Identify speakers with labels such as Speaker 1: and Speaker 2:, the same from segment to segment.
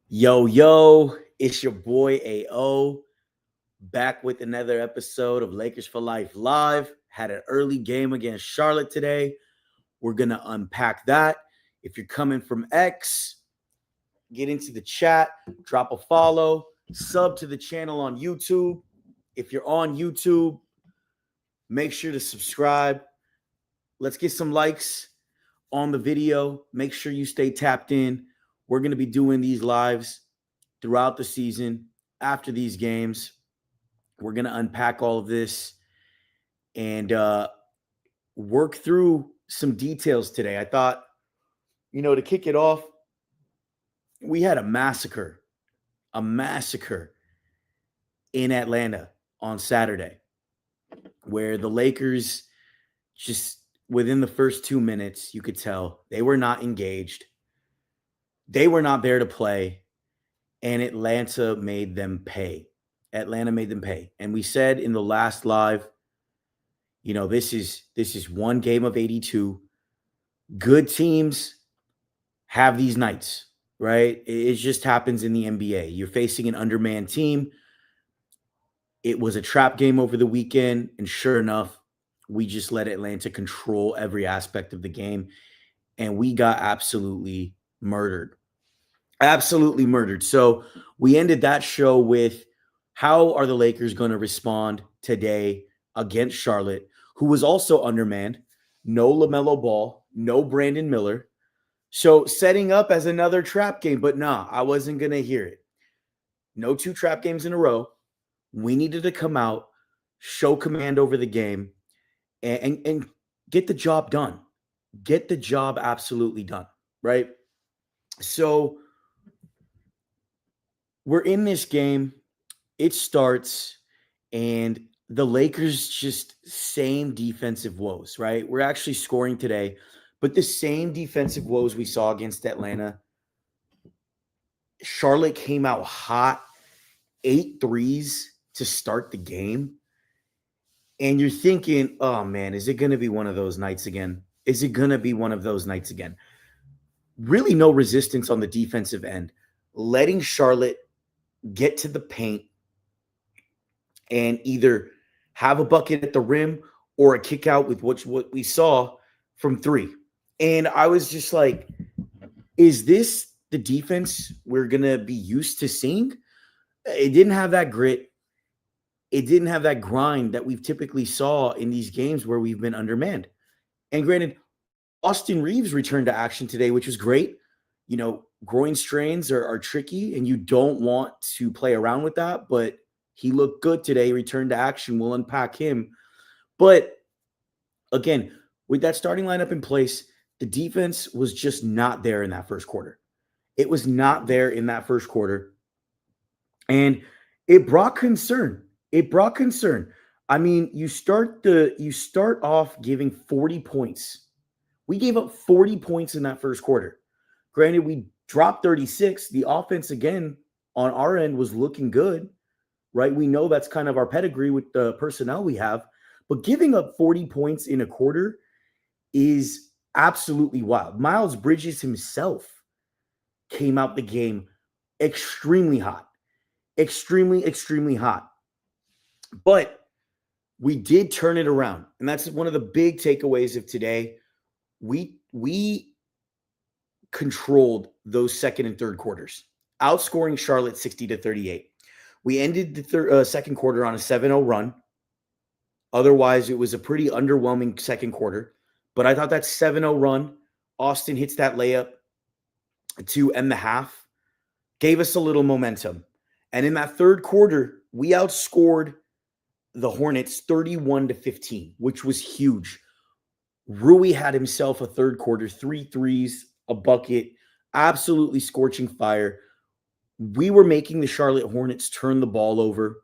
Speaker 1: Yo, it's your boy AO back with another episode of Lakers for Life Live. Had an early game against Charlotte today. We're going to unpack that. If you're coming from X, get into the chat, drop a follow, sub to the channel on YouTube. If you're on YouTube, make sure to subscribe. Let's get some likes on the video. Make sure you stay tapped in. We're going to be doing these lives throughout the season after these games. We're going to unpack all of this and work through some details today. I thought, to kick it off, we had a massacre in Atlanta on Saturday where the Lakers just within the first 2 minutes, you could tell they were not engaged. They were not there to play, and Atlanta made them pay. And we said in the last live, this is one game of 82. Good teams have these nights, right? It just happens in the NBA. You're facing an undermanned team. It was a trap game over the weekend, and sure enough, we just let Atlanta control every aspect of the game, and we got absolutely murdered. So we ended that show with how are the Lakers going to respond today against Charlotte, who was also undermanned, no LaMelo Ball, no Brandon Miller. So setting up as another trap game, but nah, I wasn't going to hear it. No 2 trap games in a row. We needed to come out, show command over the game, and get the job done. Get the job absolutely done, right? So we're in this game. It starts, and the Lakers just same defensive woes, right? We're actually scoring today, but the same defensive woes we saw against Atlanta. Charlotte came out hot, 8 threes to start the game. And you're thinking, oh, man, is it going to be one of those nights again? Really no resistance on the defensive end. Letting Charlotte get to the paint and either have a bucket at the rim or a kick out with what we saw from 3. And I was just like, is this the defense we're going to be used to seeing? It didn't have that grit. It didn't have that grind that we've typically saw in these games where we've been undermanned. And granted, Austin Reaves returned to action today, which was great. Groin strains are tricky, and you don't want to play around with that, but he looked good today. He returned to action. We'll unpack him. But again, with that starting lineup in place, the defense was just not there in that first quarter. It was not there in that first quarter. And it brought concern. I mean, you start off giving 40 points. We gave up 40 points in that first quarter. Granted, we dropped 36. The offense, again, on our end was looking good, right? We know that's kind of our pedigree with the personnel we have. But giving up 40 points in a quarter is absolutely wild. Miles Bridges himself came out the game extremely hot. Extremely hot. But we did turn it around. And that's one of the big takeaways of today. We controlled those second and third quarters, outscoring Charlotte 60-38. We ended the second quarter on a 7-0 run. Otherwise, it was a pretty underwhelming second quarter. But I thought that 7-0 run, Austin hits that layup to end the half, gave us a little momentum. And in that third quarter, we outscored the Hornets 31-15, which was huge. Rui had himself a third quarter, 3 threes, a bucket, absolutely scorching fire. We were making the Charlotte Hornets turn the ball over,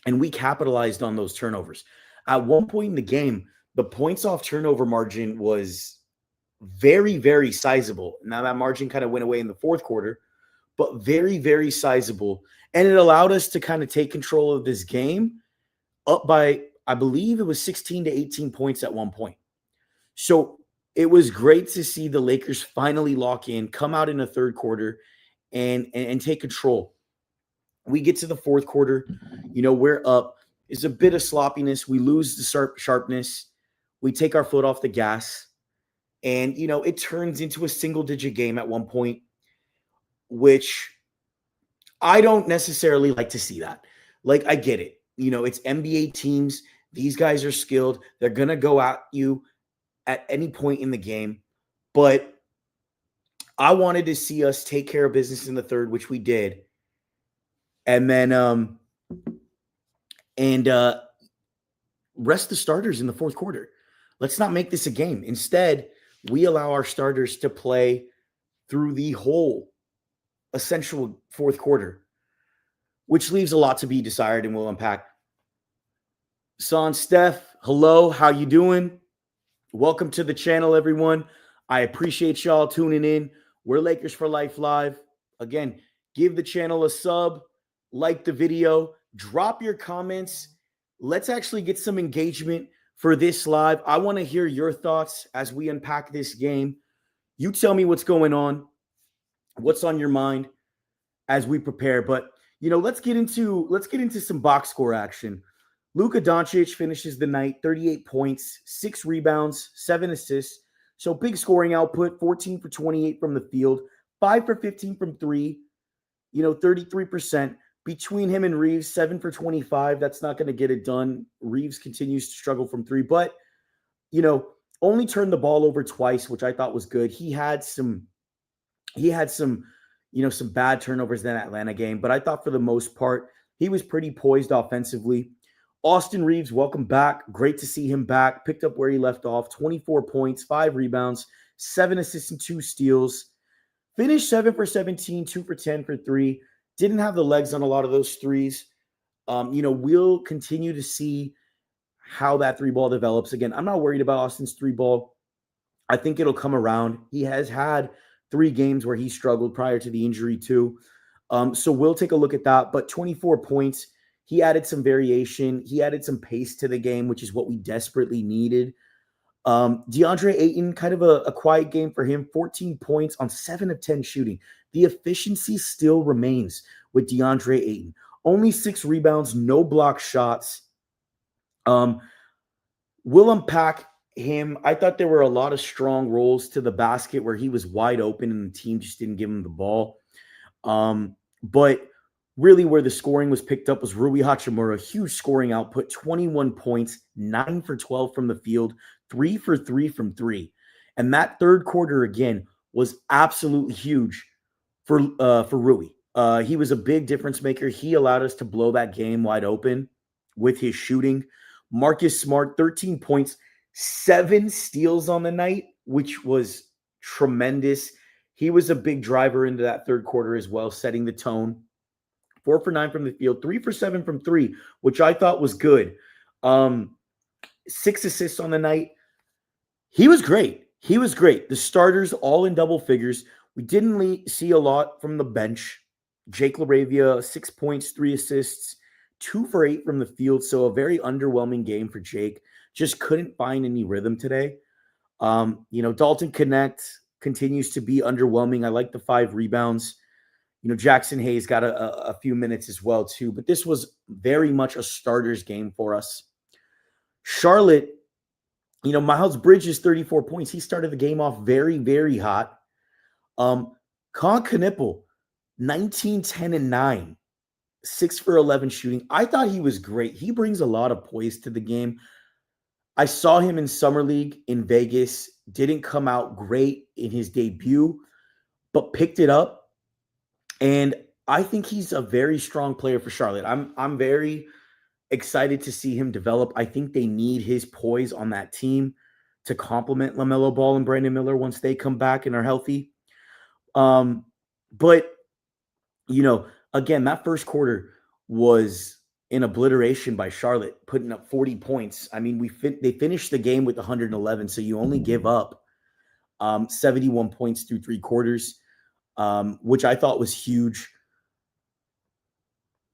Speaker 1: and we capitalized on those turnovers. At one point in the game, the points off turnover margin was very, very sizable. Now that margin kind of went away in the fourth quarter, but very, very sizable. And it allowed us to kind of take control of this game up by, I believe it was 16 to 18 points at one point. So it was great to see the Lakers finally lock in, come out in the third quarter, and take control. We get to the fourth quarter, we're up. It's a bit of sloppiness. We lose the sharpness. We take our foot off the gas, and it turns into a single-digit game at one point, which I don't necessarily like to see that. Like, I get it. It's NBA teams. These guys are skilled. They're going to go at you at any point in the game. But I wanted to see us take care of business in the third, which we did. And then rest the starters in the fourth quarter. Let's not make this a game. Instead, we allow our starters to play through the whole essential fourth quarter, which leaves a lot to be desired, and we'll unpack. Son, Steph, hello, how you doing? Welcome to the channel, everyone. I appreciate y'all tuning in. We're Lakers for Life Live. Again, give the channel a sub, like the video, drop your comments. Let's actually get some engagement for this live. I want to hear your thoughts as we unpack this game. You tell me what's going on, what's on your mind as we prepare. But let's get into some box score action. Luka Doncic finishes the night, 38 points, 6 rebounds, 7 assists. So big scoring output, 14 for 28 from the field, 5 for 15 from 3, 33%. Between him and Reaves, 7 for 25. That's not going to get it done. Reaves continues to struggle from 3, but, only turned the ball over twice, which I thought was good. He had some bad turnovers in that Atlanta game, but I thought for the most part, he was pretty poised offensively. Austin Reaves, welcome back. Great to see him back. Picked up where he left off. 24 points, 5 rebounds, 7 assists, and 2 steals. Finished 7 for 17, 2 for 10 for 3. Didn't have the legs on a lot of those threes. We'll continue to see how that 3-ball develops. Again, I'm not worried about Austin's 3-ball. I think it'll come around. He has had 3 games where he struggled prior to the injury too. So we'll take a look at that. But 24 points. He added some variation. He added some pace to the game, which is what we desperately needed. DeAndre Ayton, kind of a quiet game for him. 14 points on 7 of 10 shooting. The efficiency still remains with DeAndre Ayton. Only 6 rebounds, no block shots. We'll unpack him. I thought there were a lot of strong rolls to the basket where he was wide open and the team just didn't give him the ball. But really where the scoring was picked up was Rui Hachimura. Huge scoring output, 21 points, 9 for 12 from the field, 3 for 3 from 3. And that third quarter, again, was absolutely huge for Rui. He was a big difference maker. He allowed us to blow that game wide open with his shooting. Marcus Smart, 13 points, 7 steals on the night, which was tremendous. He was a big driver into that third quarter as well, setting the tone. 4 for 9 from the field, 3 for 7 from 3, which I thought was good. 6 assists on the night. He was great. The starters all in double figures. We didn't see a lot from the bench. Jake LaRavia, 6 points, 3 assists, 2 for 8 from the field. So a very underwhelming game for Jake. Just couldn't find any rhythm today. Dalton Connect continues to be underwhelming. I like the 5 rebounds. Jackson Hayes got a few minutes as well, too. But this was very much a starter's game for us. Charlotte, Miles Bridges, 34 points. He started the game off very, very hot. Con Knippel, 19, 10, and 9. 6 for 11 shooting. I thought he was great. He brings a lot of poise to the game. I saw him in Summer League in Vegas. Didn't come out great in his debut, but picked it up. And I think he's a very strong player for Charlotte. I'm very excited to see him develop. I think they need his poise on that team to complement LaMelo Ball and Brandon Miller once they come back and are healthy. But, again, that first quarter was an obliteration by Charlotte, putting up 40 points. I mean, they finished the game with 111, so you only give up 71 points through 3 quarters. Which I thought was huge.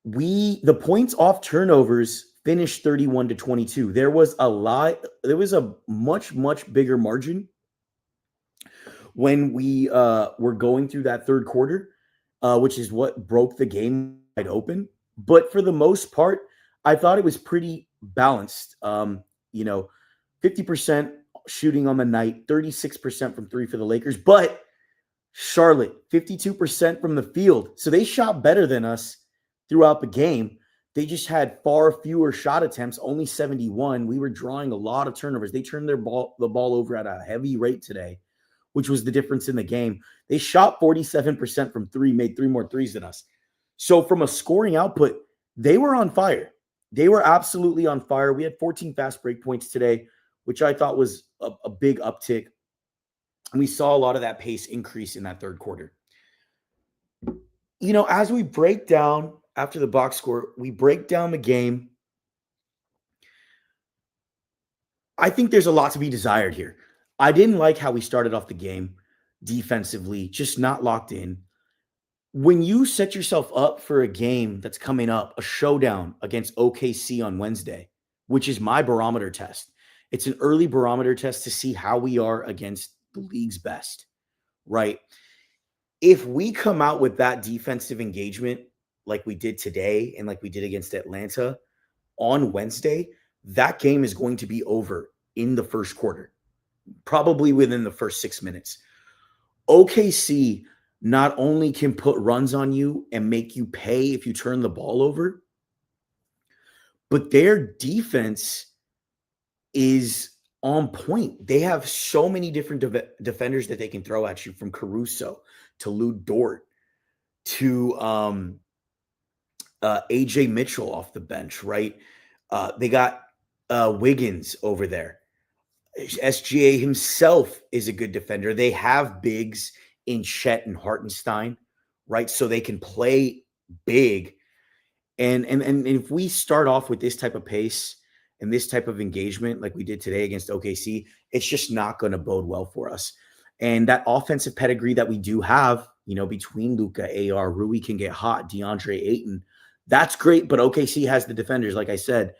Speaker 1: The points off turnovers finished 31-22. There was a much, much bigger margin when we were going through that third quarter, which is what broke the game wide open. But for the most part, I thought it was pretty balanced. 50% shooting on the night, 36% from three for the Lakers. But Charlotte, 52% from the field. So they shot better than us throughout the game. They just had far fewer shot attempts, only 71. We were drawing a lot of turnovers. They turned the ball over at a heavy rate today, which was the difference in the game. They shot 47% from three, made three more threes than us. So from a scoring output, they were on fire. They were absolutely on fire. We had 14 fast break points today, which I thought was a big uptick. And we saw a lot of that pace increase in that third quarter. As we break down after the box score, we break down the game. I think there's a lot to be desired here. I didn't like how we started off the game defensively, just not locked in. When you set yourself up for a game that's coming up, a showdown against OKC on Wednesday, which is my barometer test, it's an early barometer test to see how we are against the league's best, right? If we come out with that defensive engagement like we did today and like we did against Atlanta on Wednesday, that game is going to be over in the first quarter, probably within the first 6 minutes. OKC not only can put runs on you and make you pay if you turn the ball over, but their defense is on point. They have so many different defenders that they can throw at you, from Caruso to Lou Dort to AJ Mitchell off the bench, right? They got Wiggins over there. SGA himself is a good defender. They have bigs in Chet and Hartenstein, right? So they can play big. And if we start off with this type of pace and this type of engagement like we did today against OKC, it's just not going to bode well for us. And that offensive pedigree that we do have, between Luka, AR, Rui can get hot, DeAndre Ayton, that's great. But OKC has the defenders, like I said,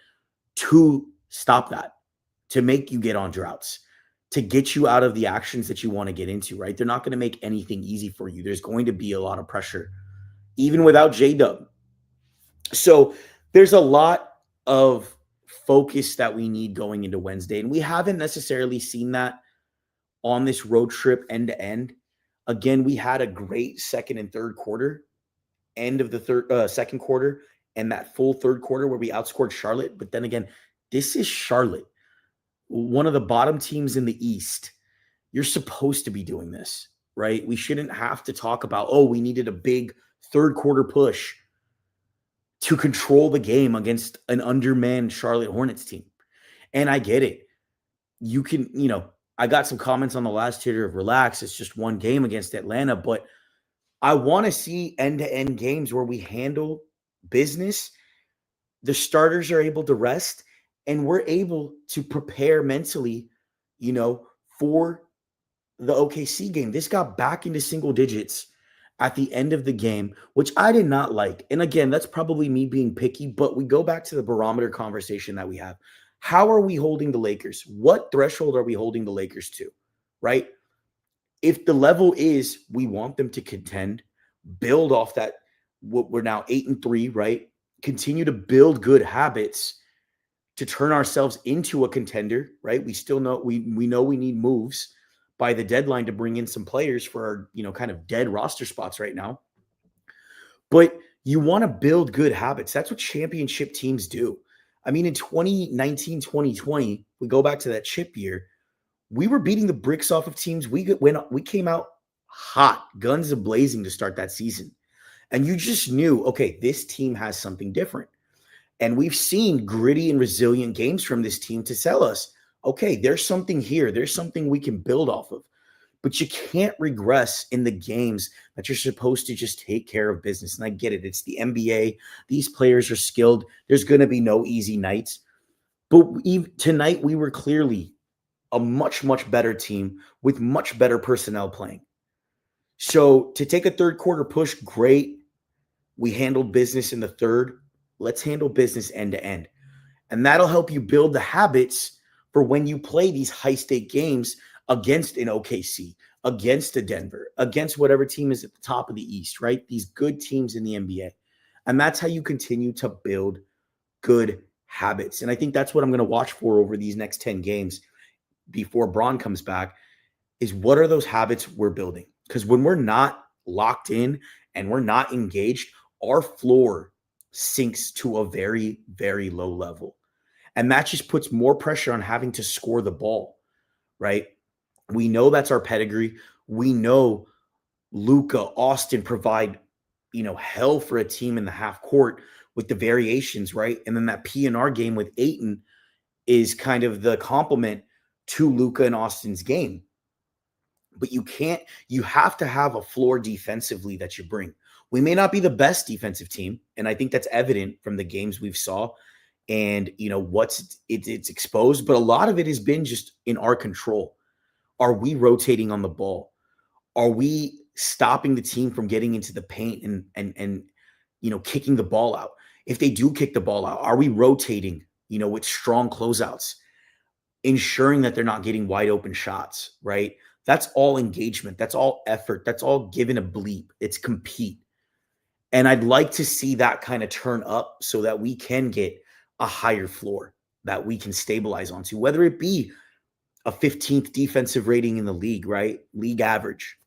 Speaker 1: to stop that, to make you get on droughts, to get you out of the actions that you want to get into, right? They're not going to make anything easy for you. There's going to be a lot of pressure, even without J-Dub. So there's a lot of focus that we need going into Wednesday, and we haven't necessarily seen that on this road trip end to end. Again, we had a great second and third quarter, end of the second quarter, and that full third quarter where we outscored Charlotte. But then again, this is Charlotte, one of the bottom teams in the East. You're supposed to be doing this, right? We shouldn't have to talk about, we needed a big third quarter push to control the game against an undermanned Charlotte Hornets team. And I get it. You can, I got some comments on the last Twitter of relax. It's just one game against Atlanta, but I want to see end-to-end games where we handle business. The starters are able to rest, and we're able to prepare mentally, for the OKC game. This got back into single digits at the end of the game, which I did not like. And again, that's probably me being picky, but we go back to the barometer conversation that we have. How are we holding the Lakers? What threshold are we holding the Lakers to, right? If the level is we want them to contend, build off that, we're now 8-3, right? Continue to build good habits to turn ourselves into a contender, right? We still know we know we need moves by the deadline to bring in some players for our, kind of dead roster spots right now. But you want to build good habits. That's what championship teams do. I mean, in 2019, 2020, we go back to that chip year, we were beating the bricks off of teams. We came out hot, guns a-blazing to start that season. And you just knew, okay, this team has something different. And we've seen gritty and resilient games from this team to tell us, okay, there's something here. There's something we can build off of. But you can't regress in the games that you're supposed to just take care of business. And I get it. It's the NBA. These players are skilled. There's going to be no easy nights. But tonight, we were clearly a much, much better team with much better personnel playing. So to take a third quarter push, great. We handled business in the third. Let's handle business end to end. And that'll help you build the habits for when you play these high-stake games against an OKC, against a Denver, against whatever team is at the top of the East, right? These good teams in the NBA. And that's how you continue to build good habits. And I think that's what I'm going to watch for over these next 10 games before Braun comes back is what are those habits we're building? Because when we're not locked in and we're not engaged, our floor sinks to a very, very low level. And that just puts more pressure on having to score the ball, right? We know that's our pedigree. We know Luka, Austin provide, hell for a team in the half court with the variations, right? And then that P&R game with Ayton is kind of the complement to Luka and Austin's game. But you have to have a floor defensively that you bring. We may not be the best defensive team, and I think that's evident from the games we've saw and, it's exposed, but a lot of it has been just in our control. Are we rotating on the ball? Are we stopping the team from getting into the paint and kicking the ball out? If they do kick the ball out, are we rotating, with strong closeouts, ensuring that they're not getting wide open shots, right? That's all engagement. That's all effort. That's all given a bleep. It's compete. And I'd like to see that kind of turn up so that we can get a higher floor that we can stabilize onto, whether it be a 15th defensive rating in the league, right? League average.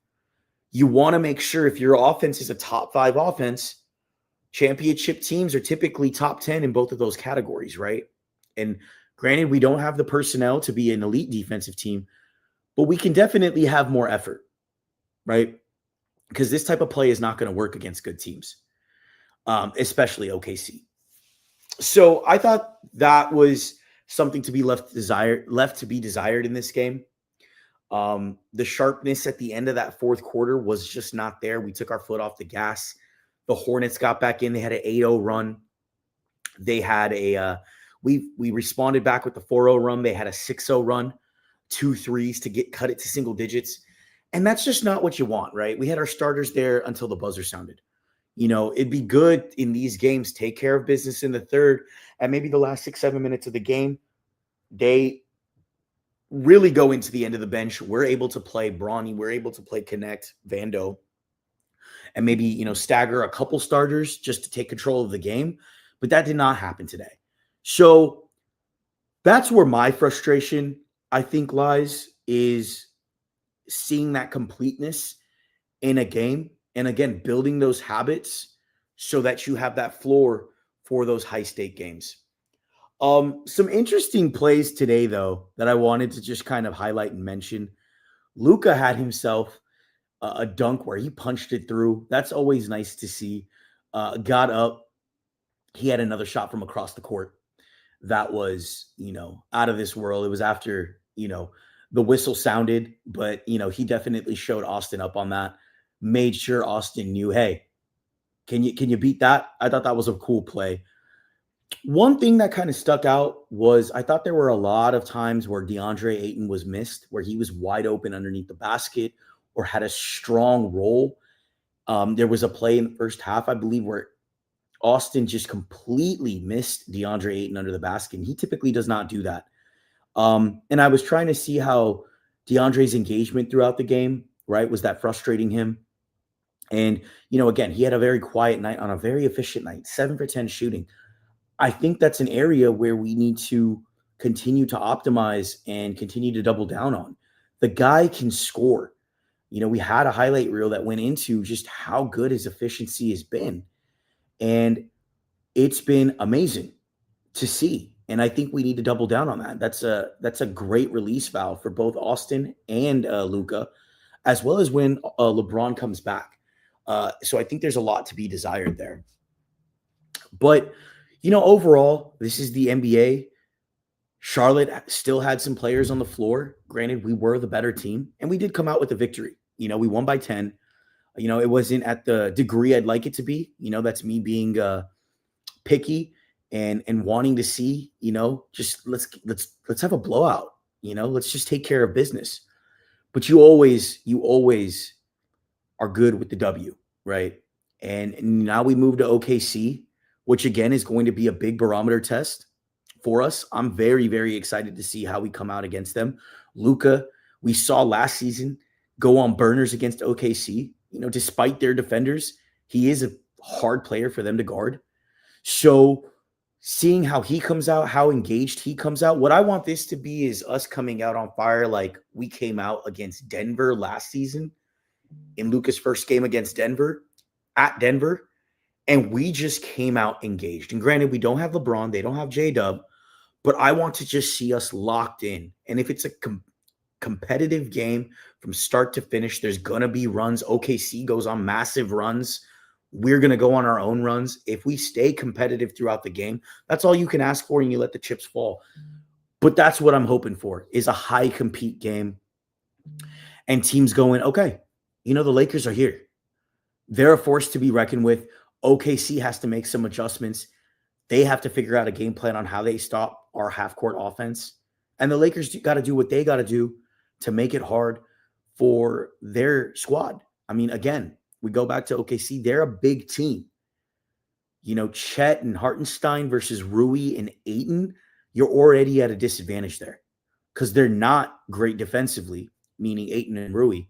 Speaker 1: You want to make sure if your offense is a top 5 offense, championship teams are typically top 10 in both of those categories, right? And granted, we don't have the personnel to be an elite defensive team, but we can definitely have more effort, right? Because this type of play is not going to work against good teams, especially OKC. So I thought that was something to be left to be desired in this game. The sharpness at the end of that fourth quarter was just not there. We took our foot off the gas. The Hornets got back in. They had an 8-0 run. They had we responded back with the 4-0 run. They had a 6-0 run, 2 threes to cut it to single digits. And that's just not what you want, right? We had our starters there until the buzzer sounded. It'd be good in these games, take care of business in the third, and maybe the last 6-7 minutes of the game, they really go into the end of the bench. We're able to play Bronny. We're able to play Connect, Vando, and maybe, stagger a couple starters just to take control of the game. But that did not happen today. So that's where my frustration, I think, lies, is seeing that completeness in a game. And again, building those habits so that you have that floor for those high-stake games. Some interesting plays today, though, that I wanted to just kind of highlight and mention. Luka had himself a dunk where he punched it through. That's always nice to see. Got up. He had another shot from across the court that was, out of this world. It was after, the whistle sounded, but, he definitely showed Austin up on that. Made sure Austin knew, hey, can you beat that? I thought that was a cool play. One thing that kind of stuck out was I thought there were a lot of times where DeAndre Ayton was missed, where he was wide open underneath the basket or had a strong roll. There was a play in the first half, I believe, where Austin just completely missed DeAndre Ayton under the basket. And he typically does not do that. And I was trying to see how DeAndre's engagement throughout the game, right, was that frustrating him? And, again, he had a very quiet night on a very efficient night, 7 for 10 shooting. I think that's an area where we need to continue to optimize and continue to double down on. The guy can score. We had a highlight reel that went into just how good his efficiency has been. And it's been amazing to see. And I think we need to double down on that. That's a great release valve for both Austin and Luka, as well as when LeBron comes back. So I think there's a lot to be desired there. But, overall, this is the NBA. Charlotte still had some players on the floor. Granted, we were the better team, and we did come out with a victory. We won by 10. It wasn't at the degree I'd like it to be. That's me being picky and wanting to see, just let's have a blowout. Let's just take care of business. But you always are good with the W, right? And now we move to OKC, which again is going to be a big barometer test for us. I'm very, very excited to see how we come out against them. Luka We saw last season go on burners against OKC. Despite their defenders, he is a hard player for them to guard. So seeing how he comes out, how engaged he comes out, what I want this to be is us coming out on fire like we came out against Denver last season in Luka's first game against Denver, at Denver, and we just came out engaged. And granted, we don't have LeBron, they don't have J-Dub, but I want to just see us locked in. And if it's a competitive game from start to finish, there's going to be runs. OKC goes on massive runs. We're going to go on our own runs. If we stay competitive throughout the game, that's all you can ask for, and you let the chips fall. But that's what I'm hoping for, is a high compete game and teams going, okay, the Lakers are here. They're a force to be reckoned with. OKC has to make some adjustments. They have to figure out a game plan on how they stop our half-court offense. And the Lakers got to do what they got to do to make it hard for their squad. I mean, again, we go back to OKC. They're a big team. Chet and Hartenstein versus Rui and Ayton, you're already at a disadvantage there because they're not great defensively, meaning Ayton and Rui.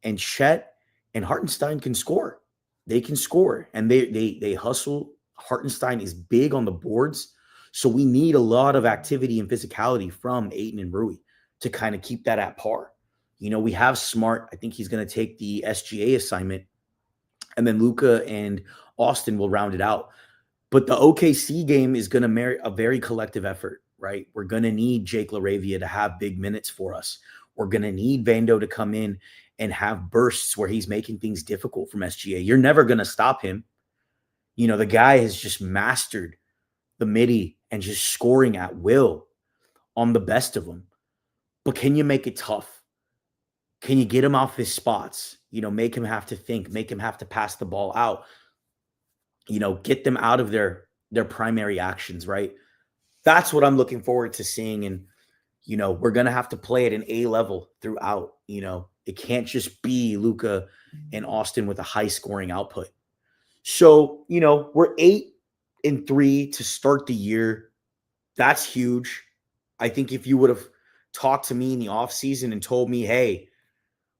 Speaker 1: And Chet and Hartenstein can score. They can score, and they hustle. Hartenstein is big on the boards, so we need a lot of activity and physicality from Ayton and Rui to kind of keep that at par. We have Smart. I think he's going to take the SGA assignment, and then Luka and Austin will round it out. But the OKC game is going to merit a very collective effort, right? We're going to need Jake LaRavia to have big minutes for us. We're going to need Vando to come in and have bursts where he's making things difficult from SGA. You're never going to stop him. The guy has just mastered the midi and just scoring at will on the best of them. But can you make it tough? Can you get him off his spots? Make him have to think, make him have to pass the ball out, get them out of their primary actions, right? That's what I'm looking forward to seeing. And, we're going to have to play at an A level throughout. It can't just be Luka and Austin with a high scoring output. So, we're 8-3 to start the year. That's huge. I think if you would have talked to me in the offseason and told me, hey,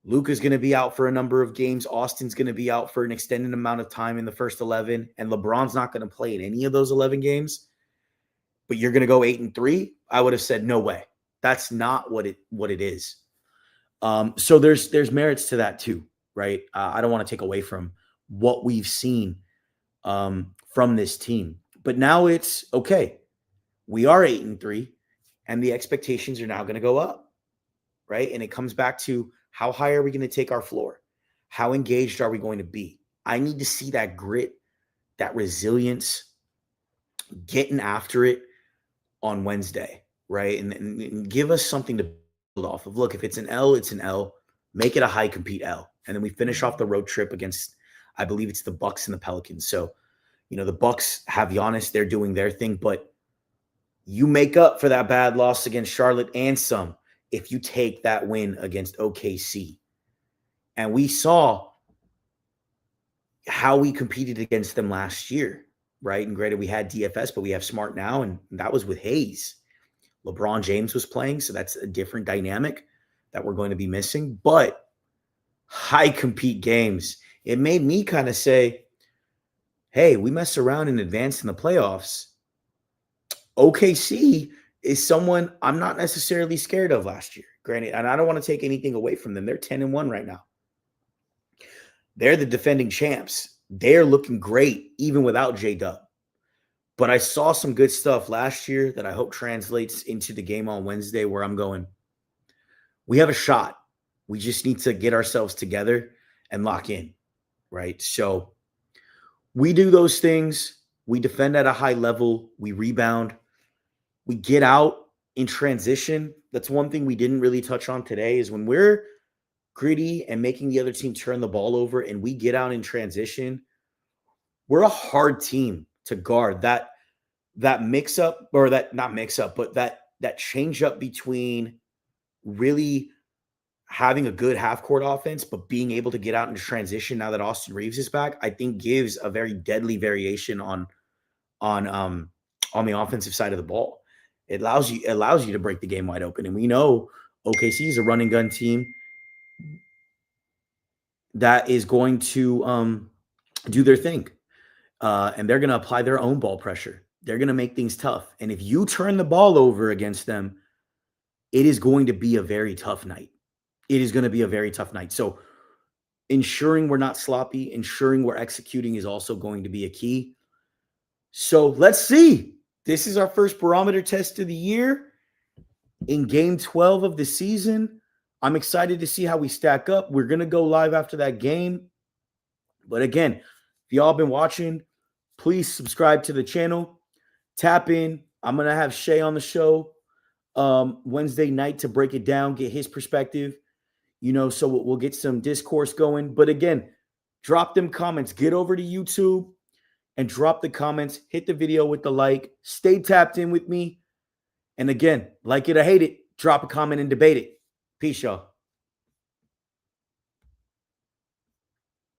Speaker 1: Luka's going to be out for a number of games, Austin's going to be out for an extended amount of time in the first 11, and LeBron's not going to play in any of those 11 games, but you're going to go 8-3, I would have said, no way. That's not what it is. So there's merits to that too, right? I don't want to take away from what we've seen from this team. But now it's, okay, we are 8-3, and the expectations are now going to go up, right? And it comes back to, how high are we going to take our floor? How engaged are we going to be? I need to see that grit, that resilience, getting after it on Wednesday, right? And give us something to build off of. Look, if it's an L, it's an L. Make it a high compete L. And then we finish off the road trip against, I believe it's the Bucks and the Pelicans. So, the Bucks have Giannis, they're doing their thing, but you make up for that bad loss against Charlotte and some if you take that win against OKC. And we saw how we competed against them last year, right? And granted, we had DFS, but we have Smart now, and that was with Hayes. LeBron James was playing, so that's a different dynamic that we're going to be missing. But high compete games, it made me kind of say, hey, we mess around and advance in the playoffs. OKC is someone I'm not necessarily scared of last year. Granted, and I don't want to take anything away from them. They're 10-1 right now. They're the defending champs. They're looking great, even without J-Dub. But I saw some good stuff last year that I hope translates into the game on Wednesday, where I'm going, we have a shot. We just need to get ourselves together and lock in, right? So we do those things. We defend at a high level. We rebound. We get out in transition. That's one thing we didn't really touch on today, is when we're gritty and making the other team turn the ball over and we get out in transition, we're a hard team to guard. That mix up, or that not mix up, but that change up between really having a good half court offense, but being able to get out into transition now that Austin Reaves is back, I think gives a very deadly variation on the offensive side of the ball. It allows you to break the game wide open. And we know OKC is a run and gun team that is going to do their thing. And they're going to apply their own ball pressure. They're going to make things tough. And if you turn the ball over against them, it is going to be a very tough night. It is going to be a very tough night. So ensuring we're not sloppy, ensuring we're executing is also going to be a key. So let's see. This is our first barometer test of the year in game 12 of the season. I'm excited to see how we stack up. We're going to go live after that game. But again, if y'all been watching, please subscribe to the channel. Tap in. I'm going to have Shay on the show Wednesday night to break it down, get his perspective, so we'll get some discourse going. But again, drop them comments. Get over to YouTube and drop the comments. Hit the video with the like. Stay tapped in with me. And again, like it or hate it, drop a comment and debate it. Peace, y'all.